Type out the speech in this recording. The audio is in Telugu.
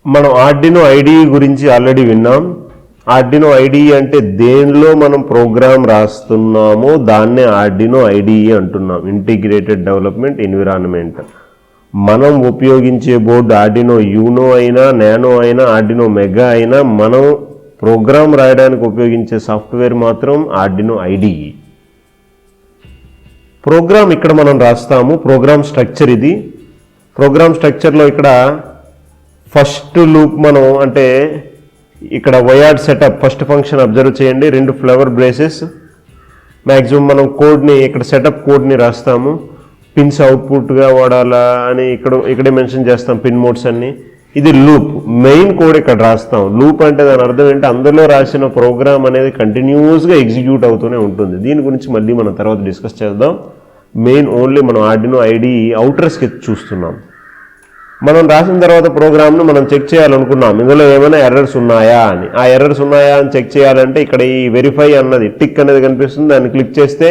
మనం ఆర్డినో ఐడిఈ గురించి ఆల్రెడీ విన్నాం. ఆర్డినో ఐడిఈ అంటే దేనిలో మనం ప్రోగ్రామ్ రాస్తున్నామో దాన్నే ఆర్డినో ఐడిఈ అంటున్నాం, ఇంటిగ్రేటెడ్ డెవలప్మెంట్ ఎన్విరాన్మెంట్. మనం ఉపయోగించే బోర్డు ఆర్డినో యూనో అయినా, నానో అయినా, ఆర్డినో మెగా అయినా, మనం ప్రోగ్రామ్ రాయడానికి ఉపయోగించే సాఫ్ట్వేర్ మాత్రం ఆర్డినో ఐడిఈ. ప్రోగ్రామ్ ఇక్కడ మనం రాస్తాము. ప్రోగ్రామ్ స్ట్రక్చర్ ఇది. ప్రోగ్రామ్ స్ట్రక్చర్లో ఇక్కడ ఫస్ట్ లూప్ మనం అంటే ఇక్కడ వైయార్డ్ సెటప్ ఫస్ట్ ఫంక్షన్ అబ్జర్వ్ చేయండి. 2 ఫ్లవర్ బ్రేసెస్. మ్యాక్సిమం మనం కోడ్ని ఇక్కడ సెటప్ కోడ్ని రాస్తాము. పిన్స్ అవుట్పుట్గా వాడాలా అని ఇక్కడే మెన్షన్ చేస్తాం, పిన్ మోడ్స్ అన్ని. ఇది లూప్, మెయిన్ కోడ్ ఇక్కడ రాస్తాం. లూప్ అంటే దాని అర్థం ఏంటి, అందులో రాసిన ప్రోగ్రామ్ అనేది కంటిన్యూస్గా ఎగ్జిక్యూట్ అవుతూనే ఉంటుంది. దీని గురించి మళ్ళీ మనం తర్వాత డిస్కస్ చేద్దాం. మెయిన్ ఓన్లీ మనం ఆర్డినో ఐడిఈ అవుటర్ స్కెచ్ చూస్తున్నాం. మనం రాసిన తర్వాత ప్రోగ్రామ్ను మనం చెక్ చేయాలనుకున్నాం, ఇందులో ఏమైనా ఎర్రర్స్ ఉన్నాయా అని. ఆ ఎర్రర్స్ ఉన్నాయా అని చెక్ చేయాలంటే ఇక్కడ ఈ వెరిఫై అన్నది టిక్ అనేది కనిపిస్తుంది, దాన్ని క్లిక్ చేస్తే